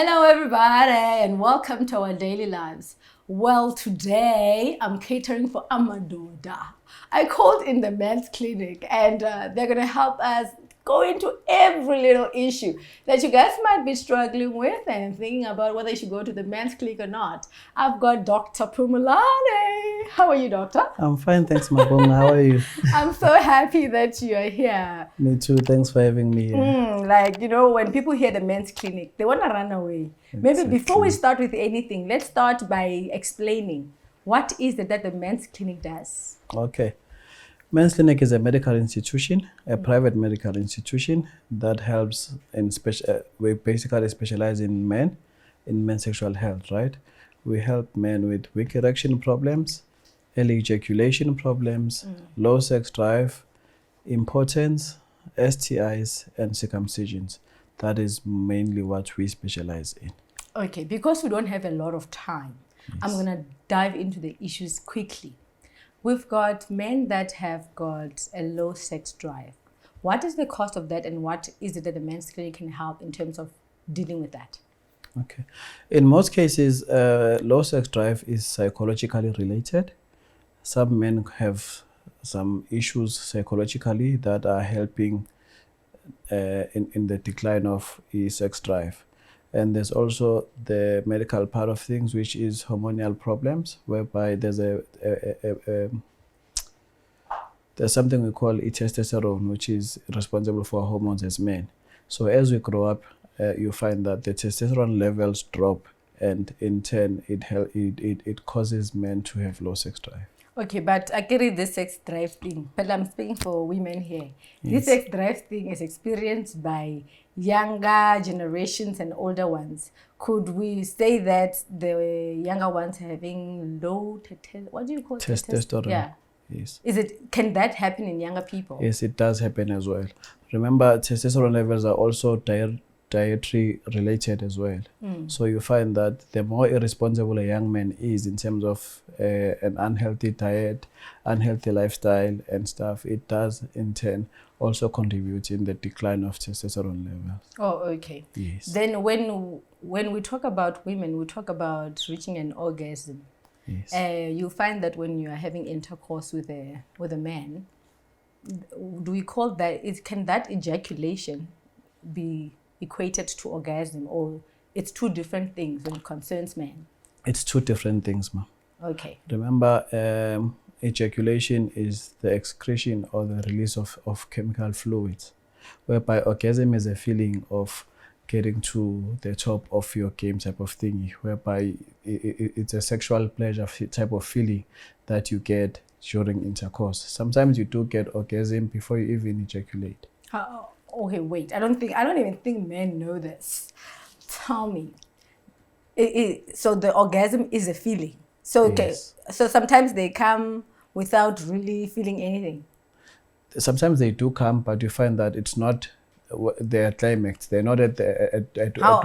Hello everybody and welcome to our daily lives. Well, today I'm catering for Amadoda. I called in the men's clinic and they're going to help us go into every little issue that you guys might be struggling with and thinking about whether you should go to the men's clinic or not. I've got Dr. Pumulane. How are you, doctor? I'm fine, thanks, Mavhungu. How are you? I'm so happy that you are here. Me too. Thanks for having me here. When people hear the men's clinic, they want to run away. Maybe before we start with anything, let's start by explaining what is it that the men's clinic does. Okay. Men's clinic is a medical institution, a private medical institution that helps in we basically specialize in men's sexual health, right? We help men with weak erection problems, early ejaculation problems, low sex drive, impotence, STIs, and circumcisions. That is mainly what we specialize in. Okay, because we don't have a lot of time, yes. I'm going to dive into the issues quickly. We've got men that have got a low sex drive. What is the cost of that and what is it that the men's clinic can help in terms of dealing with that? Okay. In most cases, low sex drive is psychologically related. Some men have some issues psychologically that are helping in the decline of sex drive. And there's also the medical part of things, which is hormonal problems, whereby there's there's something we call testosterone, which is responsible for hormones as men. So as we grow up, you find that the testosterone levels drop, and in turn, it causes men to have low sex drive. Okay, but I carry this sex drive thing, but I'm speaking for women here. This Yes. sex drive thing is experienced by younger generations and older ones. Could we say that the younger ones are having low what do you call Testosterone. Yeah. Yes. Can that happen in younger people? Yes, it does happen as well. Remember, testosterone levels are also dietary related as well. So you find that the more irresponsible a young man is in terms of an unhealthy diet, unhealthy lifestyle and stuff, it does in turn also contribute in the decline of testosterone levels. Oh, okay. Yes. Then when we talk about women, we talk about reaching an orgasm. Yes. You find that when you are having intercourse with a man, do we call that? Can that ejaculation be equated to orgasm, or it's two different things when it concerns men? It's two different things, ma'am. Okay. Remember, ejaculation is the excretion or the release of chemical fluids, whereby orgasm is a feeling of getting to the top of your game type of thing, whereby it's a sexual pleasure type of feeling that you get during intercourse. Sometimes you do get orgasm before you even ejaculate. Okay, wait. I don't even think men know this. Tell me. So the orgasm is a feeling. So okay. Yes. So sometimes they come without really feeling anything. Sometimes they do come, but you find that it's not their climax. They're not at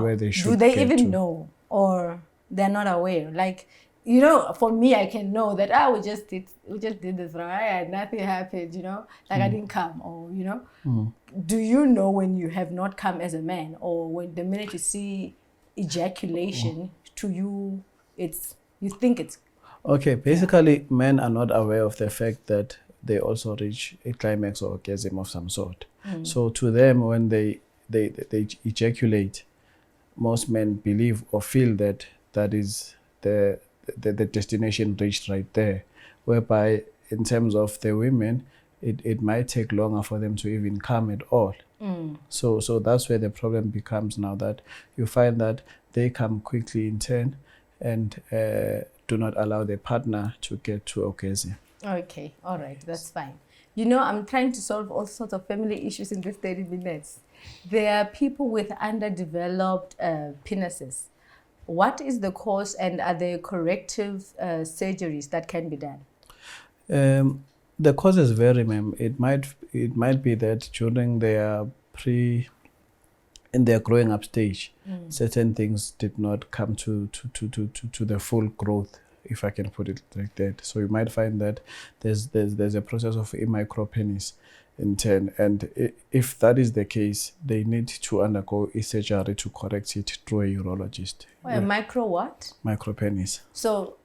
where they should. Do they get even to. know, or they're not aware? Like, for me, I can know that we just did this, right? Nothing happened, like I didn't come, or Do you know when you have not come as a man, or when the minute you see ejaculation to you, you think it's Okay, basically, men are not aware of the fact that they also reach a climax or orgasm of some sort. So to them, when they ejaculate, most men believe or feel that is the destination reached right there, whereby in terms of the women, it might take longer for them to even come at all. So that's where the problem becomes now, that you find that they come quickly in turn and do not allow their partner to get to orgasm. Okay, all right, that's fine. I'm trying to solve all sorts of family issues in this 30 minutes. There are people with underdeveloped penises. What is the cause, and are there corrective surgeries that can be done? The causes vary, ma'am. It might be that during their in their growing up stage, certain things did not come to the full growth, if I can put it like that. So you might find that there's a process of a micropenis, in turn. And if that is the case, they need to undergo a surgery to correct it through a urologist. A micro what? Micropenis. So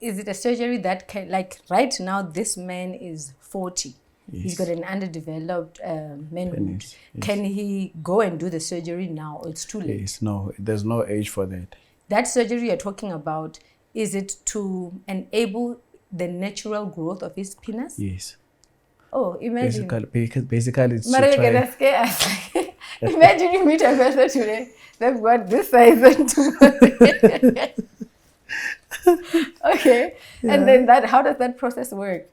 is it a surgery that can, like right now, this man is 40. Yes. He's got an underdeveloped manhood. Yes. Can he go and do the surgery now, or it's too late? Yes, no, there's no age for that. That surgery you're talking about, is it to enable the natural growth of his penis? Yes. Oh, imagine. Basically it's Maria, to try. gonna scare us. Imagine you meet a person today, they've got this size and too much. Okay, Yeah. and then that, how does that process work?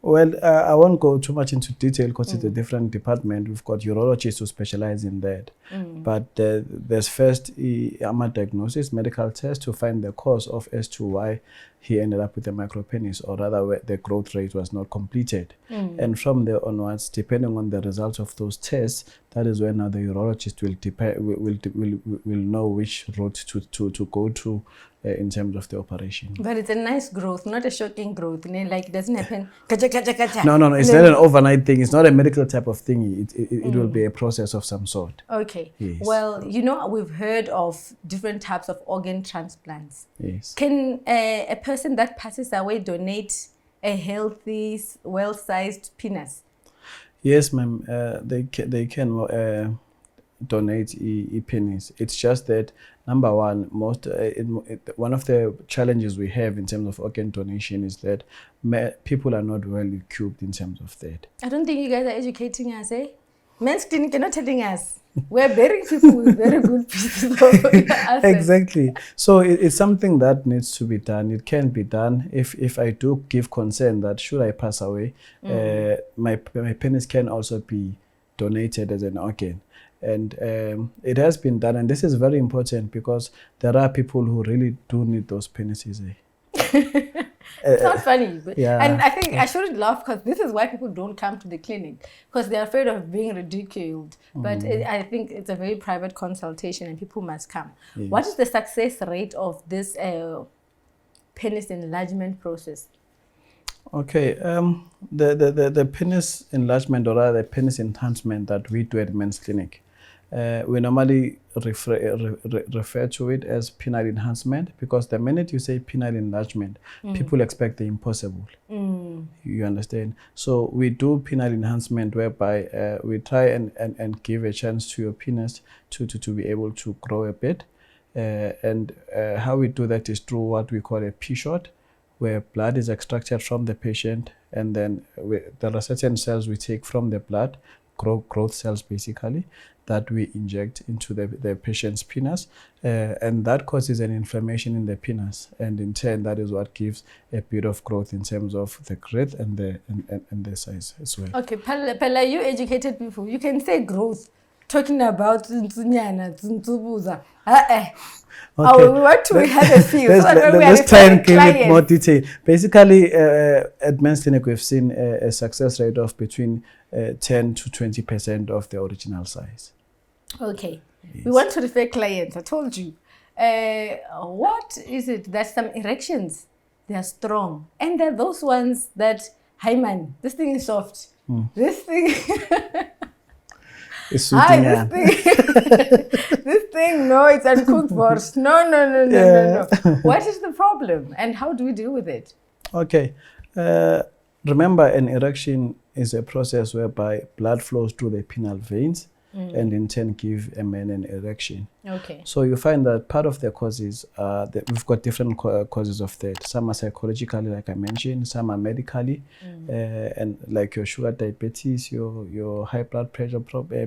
Well, I won't go too much into detail because it's a different department. We've got urologists who specialize in that. But there's first a diagnosis, medical test to find the cause of as to why he ended up with a micropenis, or rather where the growth rate was not completed. And from there onwards, depending on the results of those tests, that is when now the urologist will know which route to go to in terms of the operation. But it's a nice growth, not a shocking growth. Like it doesn't happen. Kacha, kacha, kacha. No. It's not an overnight thing. It's not a medical type of thing. It will be a process of some sort. Okay. Yes. Well, you know, we've heard of different types of organ transplants. Yes. Can a person that passes away donate a healthy, well-sized penis? Yes, ma'am. They can donate a penis. It's just that number one, one of the challenges we have in terms of organ donation is that people are not well equipped in terms of that. I don't think you guys are educating us, eh? Men's clinic, you're not telling us. We're burying people with very good pieces of assets. Exactly. So it's something that needs to be done. It can be done. If I do give consent that should I pass away, my penis can also be donated as an organ. And it has been done. And this is very important because there are people who really do need those penises. It's not funny. But, yeah. And I think I shouldn't laugh because this is why people don't come to the clinic, because they're afraid of being ridiculed. But I think it's a very private consultation and people must come. Yes. What is the success rate of this penis enlargement process? Okay, the penis enlargement, or rather the penis enhancement that we do at Men's Clinic, we normally refer to it as penile enhancement, because the minute you say penile enlargement, people expect the impossible. You understand? So we do penile enhancement whereby we try and give a chance to your penis to be able to grow a bit. And how we do that is through what we call a P-shot, where blood is extracted from the patient, and then there are certain cells we take from the blood, growth cells basically, that we inject into the patient's penis, and that causes an inflammation in the penis, and in turn that is what gives a bit of growth in terms of the girth and the size as well. Okay, Pella, you educated people, you can say growth, talking about Okay. We want to have a feel. Let's try and give it more detail. Basically, at Men's Clinic, we've seen a success rate of between 10 to 20% of the original size. Okay. Yes. We want to refer clients. I told you. What is it? There's some erections. They are strong. And there are those ones that, hey man, this thing is soft. This thing... This thing, no, it's uncooked borscht. No. What is the problem and how do we deal with it? Okay. Remember, an erection is a process whereby blood flows through the penile veins and in turn give a man an erection. Okay. So you find that part of the causes, we've got different causes of that. Some are psychologically, like I mentioned, some are medically, and like your sugar diabetes, your high blood pressure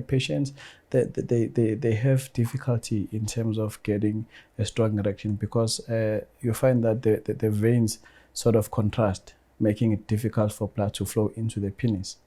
patients, they have difficulty in terms of getting a strong erection because you find that the veins sort of contrast, making it difficult for blood to flow into the penis.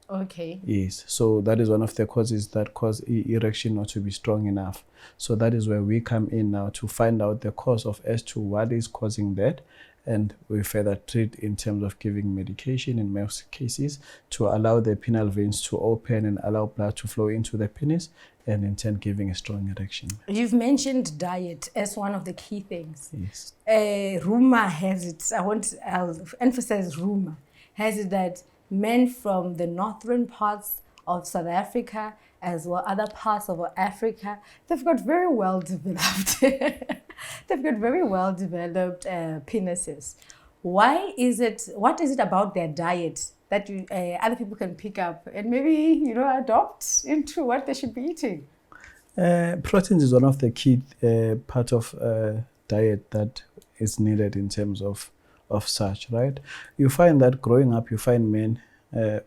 Okay. Yes, so that is one of the causes that cause erection not to be strong enough. So that is where we come in now to find out the cause of as to what is causing that, and we further treat in terms of giving medication in most cases to allow the penile veins to open and allow blood to flow into the penis, and in turn giving a strong erection. You've mentioned diet as one of the key things. Yes. Rumor has it, I'll emphasize rumor, has it that men from the northern parts of South Africa, as well other parts of Africa, they've got very well developed they've got very well developed penises. What is it about their diet that other people can pick up and maybe adopt into what they should be eating? Proteins is one of the key part of diet that is needed in terms of such, right? You find that growing up, you find men,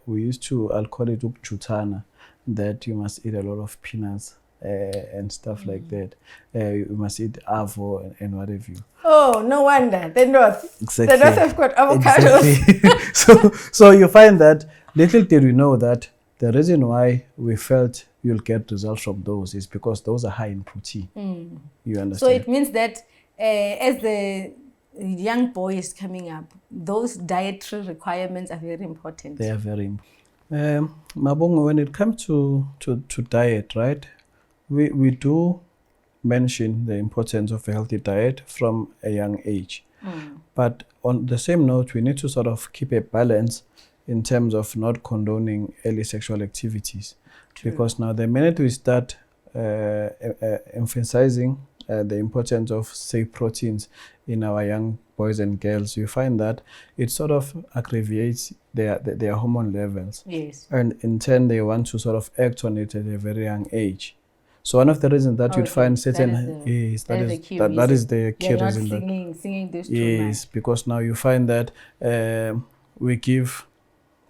we used to, I'll call it ukjutana, that you must eat a lot of peanuts and stuff like that. You must eat avo and what have you. Oh, no wonder. The North. Exactly. The North have got avocados. Exactly. so you find that, little did we know that the reason why we felt you'll get results from those is because those are high in protein. You understand? So it means that as the young boy is coming up, those dietary requirements are very important. They are very important. Mavhungu, when it comes to diet, right, we do mention the importance of a healthy diet from a young age. But on the same note, we need to sort of keep a balance in terms of not condoning early sexual activities. True. Because now the minute we start emphasizing the importance of, say, proteins in our young boys and girls, you find that it sort of aggravates their hormone levels. Yes. And in turn, they want to sort of act on it at a very young age. So one of the reasons that you'd find certain that is the key reason. Singing this too much. Because now you find that we give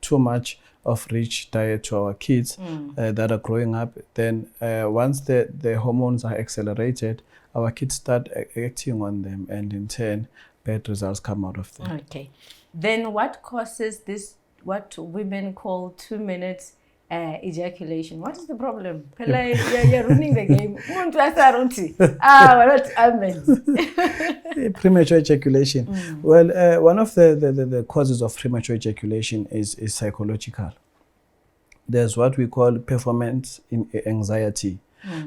too much of rich diet to our kids that are growing up. Then once the hormones are accelerated, our kids start acting on them, and in turn, bad results come out of them. Okay. Then what causes this, what women call 2 minutes ejaculation? What is the problem? You're ruining the game. Premature ejaculation. Well, one of the causes of premature ejaculation is psychological. There's what we call performance anxiety.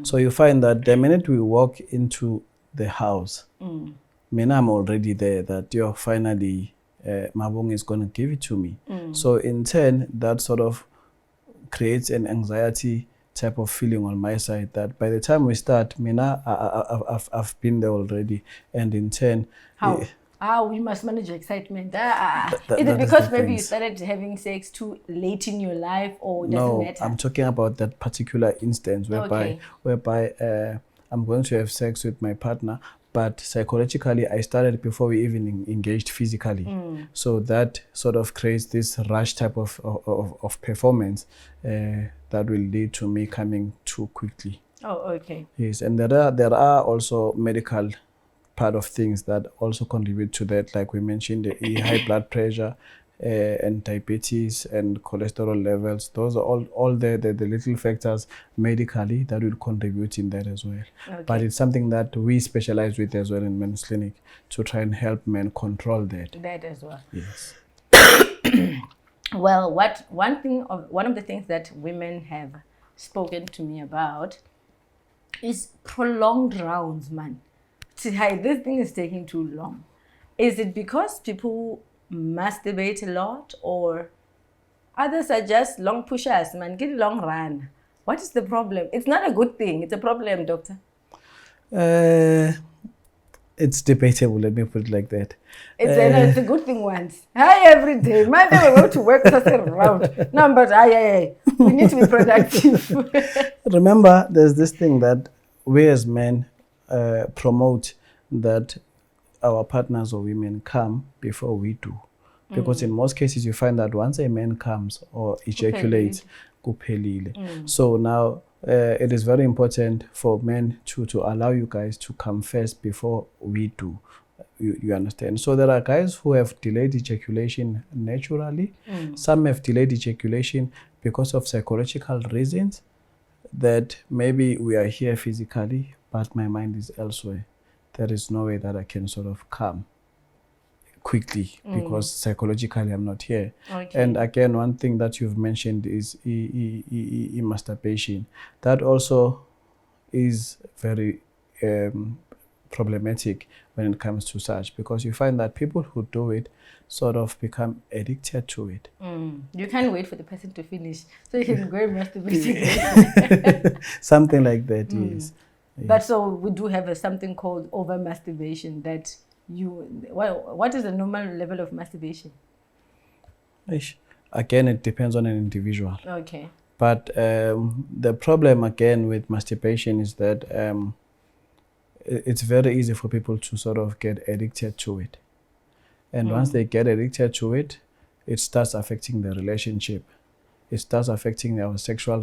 So you find that the minute we walk into the house, I'm already there, that you're finally, Mavhungu is going to give it to me. So in turn, that sort of creates an anxiety type of feeling on my side, that by the time we start, I've been there already. And in turn... How we must manage excitement. Is it because maybe you started having sex too late in your life, or doesn't matter? No, I'm talking about that particular instance whereby I'm going to have sex with my partner, but psychologically I started before we even engaged physically. So that sort of creates this rush type of performance that will lead to me coming too quickly. Oh, okay. Yes, and there are also medical part of things that also contribute to that, like we mentioned, the high blood pressure and diabetes and cholesterol levels. Those are all the little factors medically that will contribute in that as well. Okay. But it's something that we specialize with as well in men's clinic, to try and help men control that. That as well. Yes. Well, one of the things that women have spoken to me about is prolonged rounds, man. Hi, this thing is taking too long. Is it because people masturbate a lot, or others are just long pushers, man? Get a long run. What is the problem? It's not a good thing. It's a problem, doctor. It's debatable. Let me put it like that. It's a good thing once. Hi, every day. Monday we go to work, just around. No, but we need to be productive. Remember, there's this thing that we as men promote, that our partners or women come before we do. Because in most cases, you find that once a man comes or ejaculates, kuphelile. So now it is very important for men to allow you guys to come first before we do. You understand? So there are guys who have delayed ejaculation naturally. Some have delayed ejaculation because of psychological reasons, that maybe we are here physically, but my mind is elsewhere. There is no way that I can sort of come quickly because psychologically I'm not here. Okay. And again, one thing that you've mentioned is masturbation. That also is very problematic when it comes to such, because you find that people who do it sort of become addicted to it. You can't wait for the person to finish so you can go and masturbate again. Something like that, yes. But so we do have something called over masturbation. That what is the normal level of masturbation? Again, it depends on an individual. Okay. But the problem again with masturbation is that it's very easy for people to sort of get addicted to it. And once they get addicted to it, it starts affecting the relationship. It starts affecting our sexual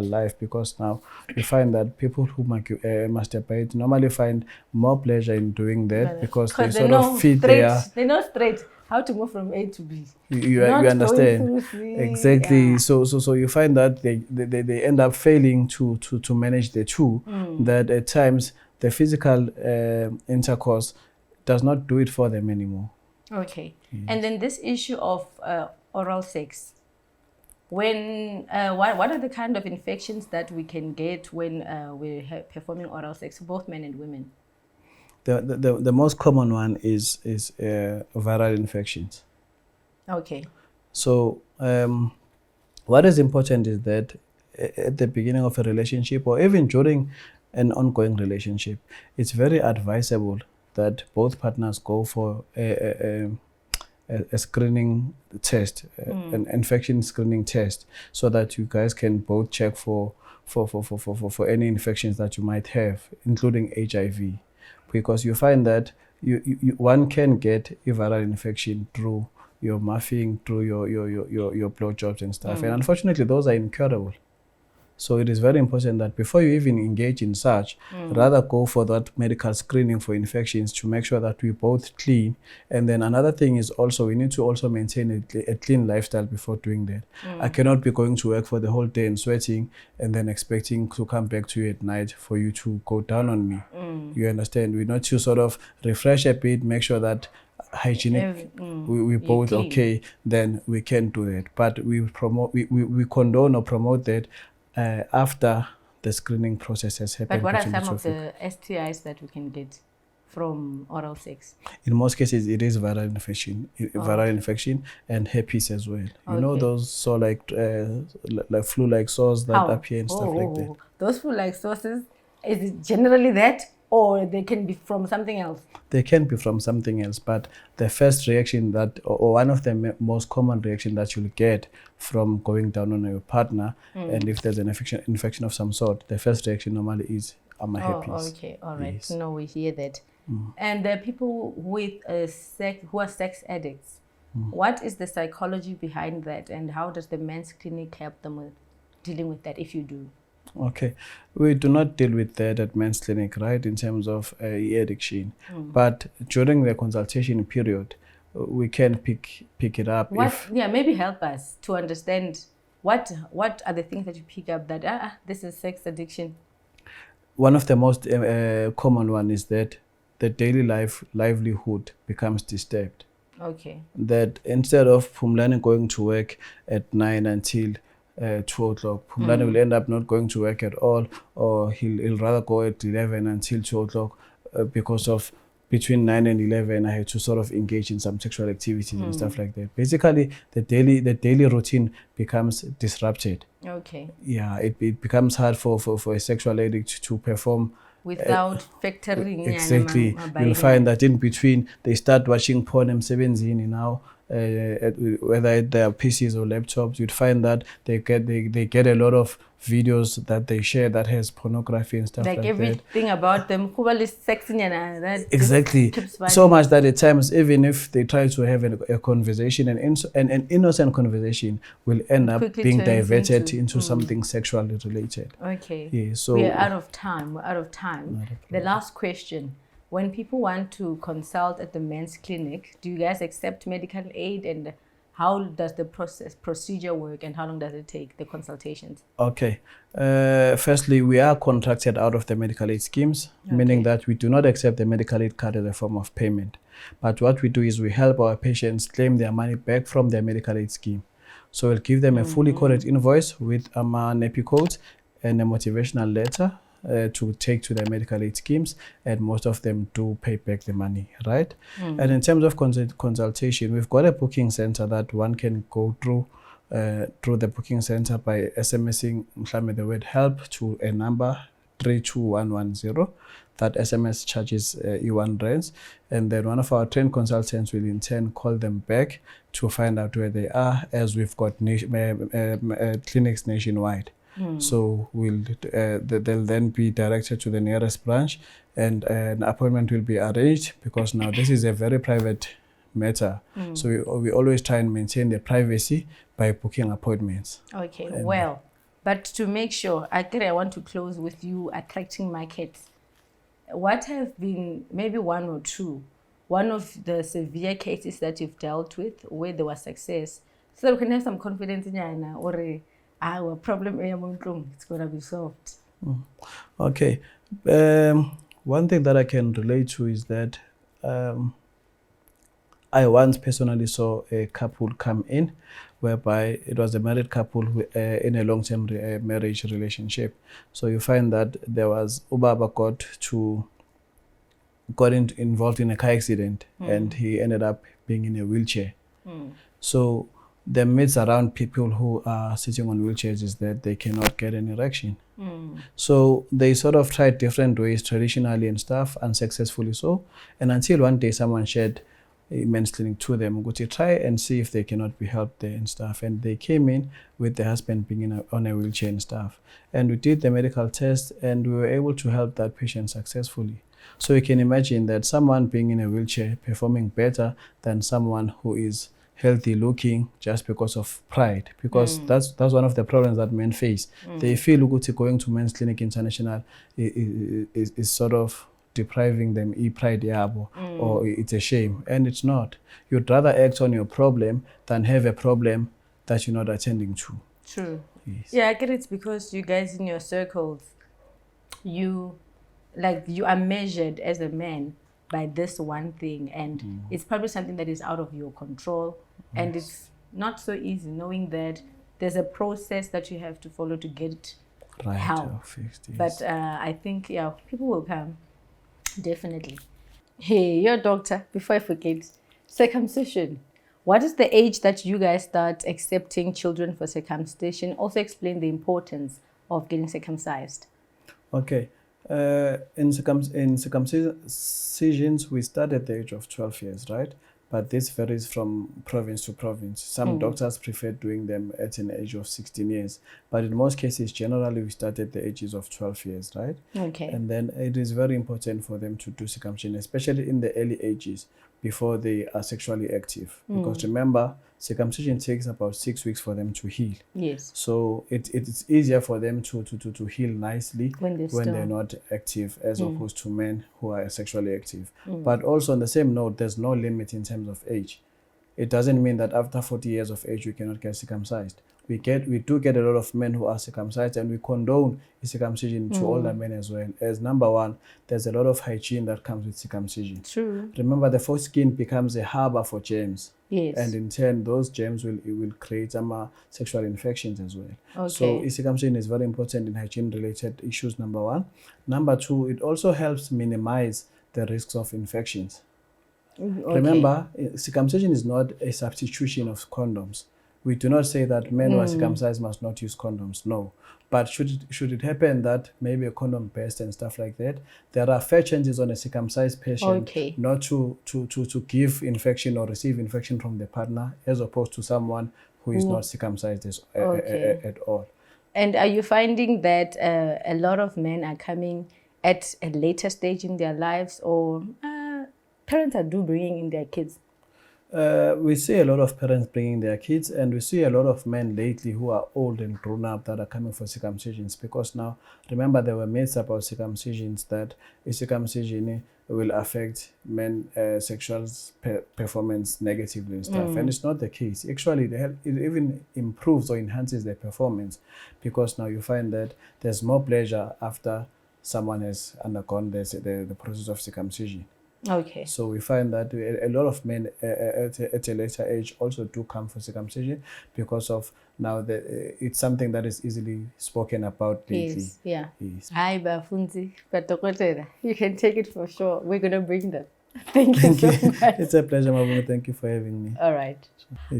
life, because now you find that people who masturbate normally find more pleasure in doing that because they sort of feed they know straight how to move from A to B. You understand exactly. Yeah. So you find that they end up failing to manage the two. That at times the physical intercourse does not do it for them anymore. Okay. Yes. And then this issue of oral sex. When what are the kind of infections that we can get when we're performing oral sex, both men and women? The most common one is viral infections. Okay. So what is important is that at the beginning of a relationship, or even during an ongoing relationship, it's very advisable that both partners go for a screening test, an infection screening test, so that you guys can both check for any infections that you might have, including HIV. Because you find that one can get a viral infection through your muffing, through your blowjobs and stuff. And unfortunately, those are incurable. So it is very important that before you even engage in such, rather go for that medical screening for infections to make sure that we both clean. And then another thing is also, we need to also maintain a clean lifestyle before doing that. I cannot be going to work for the whole day and sweating and then expecting to come back to you at night for you to go down on me. You understand? We need to sort of refresh a bit, make sure that hygienic, we both clean. Okay, then we can do that. But we condone or promote that after the screening process has happened. But what are some of the STIs that we can get from oral sex? In most cases, it is viral infection and herpes as well. You know those like flu-like sores that appear and stuff like that. Those flu-like sores, is it generally that, or they can be from something else? They can be from something else, but the first reaction that, or one of the most common reaction that you'll get from going down on your partner, and if there's an infection of some sort, the first reaction normally is herpes. Okay, all right. Yes. No, we hear that. And there are people with who are sex addicts. What is the psychology behind that, and how does the men's clinic help them with dealing with that, if you do? Okay, we do not deal with that at men's clinic, right, in terms of addiction. But during the consultation period, we can pick it up. Maybe help us to understand what are the things that you pick up that this is sex addiction. One of the most common one is that the daily livelihood becomes disturbed. Okay. That instead of Pumlani going to work at 9 until 2 o'clock, Pumlani will end up not going to work at all, or he'll rather go at 11 until 2 o'clock because of between 9 and 11 I had to sort of engage in some sexual activities and stuff like that. Basically, the daily routine becomes disrupted. Okay. Yeah, it becomes hard for a sexual addict to perform without factoring. Exactly. You'll find that in between they start watching porn M17 now. Whether at their PCs or laptops, you'd find that they get a lot of videos that they share that has pornography and stuff like that. Everything about them, exactly. So much that at times, even if they try to have a conversation, an innocent conversation will end up being diverted into something sexually related. Okay. Yeah, so we're out of time. The last question. When people want to consult at the men's clinic, do you guys accept medical aid, and how does the procedure work, and how long does it take, the consultations? Okay. Firstly, we are contracted out of the medical aid schemes, meaning that we do not accept the medical aid card as a form of payment. But what we do is we help our patients claim their money back from their medical aid scheme. So we'll give them a fully coded invoice with NEPI codes and a motivational letter to take to their medical aid schemes, and most of them do pay back the money, right? And in terms of consultation, we've got a booking center that one can go through the booking center by SMSing the word help to a number 32110. That SMS charges E1 rands, and then one of our trained consultants will in turn call them back to find out where they are, as we've got clinics nationwide. So they'll then be directed to the nearest branch, and an appointment will be arranged, because now this is a very private matter. So we always try and maintain the privacy by booking appointments. Okay, well, but to make sure, I want to close with you attracting markets. What have been maybe one of the severe cases that you've dealt with where there was success, so that we can have some confidence in you, or our problem it's going to be solved? Okay. One thing that I can relate to is that I once personally saw a couple come in whereby it was a married couple who, in a long-term marriage relationship. So you find that there was Ubaba got involved in a car accident, and he ended up being in a wheelchair. So the myths around people who are sitting on wheelchairs is that they cannot get an erection. So they sort of tried different ways traditionally and stuff, unsuccessfully so. And until one day someone shared a men's clinic to them, go to try and see if they cannot be helped there and stuff. And they came in with the husband being on a wheelchair and stuff. And we did the medical test, and we were able to help that patient successfully. So you can imagine that someone being in a wheelchair performing better than someone who is healthy looking, just because of pride, because that's one of the problems that men face. They feel going to Men's Clinic International is sort of depriving them pride yabo, or it's a shame, and it's not. You'd rather act on your problem than have a problem that you're not attending to. True. Yes. Yeah, I get it, because you guys in your circles, you are measured as a man by this one thing, and it's probably something that is out of your control. And it's not so easy, knowing that there's a process that you have to follow to get Right, help. fixed, yes. But I think, people will come. Definitely. Hey, your doctor, before I forget, circumcision. What is the age that you guys start accepting children for circumcision? Also explain the importance of getting circumcised. Okay. In circumcisions, we start at the age of 12 years, right? But this varies from province to province. Some doctors prefer doing them at an age of 16 years. But in most cases, generally, we start at the ages of 12 years, right? Okay. And then it is very important for them to do circumcision, especially in the early ages, before they are sexually active. Because remember, circumcision takes about 6 weeks for them to heal. Yes. So it's easier for them to heal nicely when they're not active, as opposed to men who are sexually active. But also on the same note, there's no limit in terms of age. It doesn't mean that after 40 years of age you cannot get circumcised. We do get a lot of men who are circumcised, and we condone circumcision to older men as well. As number one, there's a lot of hygiene that comes with circumcision. True. Remember, the foreskin becomes a harbor for germs. Yes. And in turn, those germs will create some sexual infections as well. Okay. So circumcision is very important in hygiene-related issues, number one. Number two, it also helps minimize the risks of infections. Okay. Remember, circumcision is not a substitution of condoms. We do not say that men who are circumcised must not use condoms, no. But should it happen that maybe a condom burst and stuff like that, there are fair chances on a circumcised patient not to give infection or receive infection from the partner, as opposed to someone who is not circumcised at all. And are you finding that a lot of men are coming at a later stage in their lives, or parents are bringing in their kids? We see a lot of parents bringing their kids, and we see a lot of men lately who are old and grown up that are coming for circumcisions, because now, remember, there were myths about circumcisions that a circumcision will affect men's sexual performance negatively and stuff. And it's not the case. Actually, it even improves or enhances their performance, because now you find that there's more pleasure after someone has undergone the process of circumcision. Okay. So we find that a lot of men at a later age also do come for circumcision because of now that it's something that is easily spoken about lately. Yes, yeah. Yes. Hi, Bafunzi, Patokotera. You can take it for sure. We're going to bring them. Thank you Thank so you. much. It's a pleasure, Mavhungu. Thank you for having me. All right.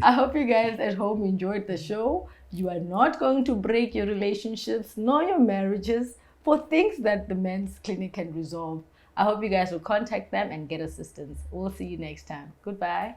I hope you guys at home enjoyed the show. You are not going to break your relationships nor your marriages for things that the men's clinic can resolve. I hope you guys will contact them and get assistance. We'll see you next time. Goodbye.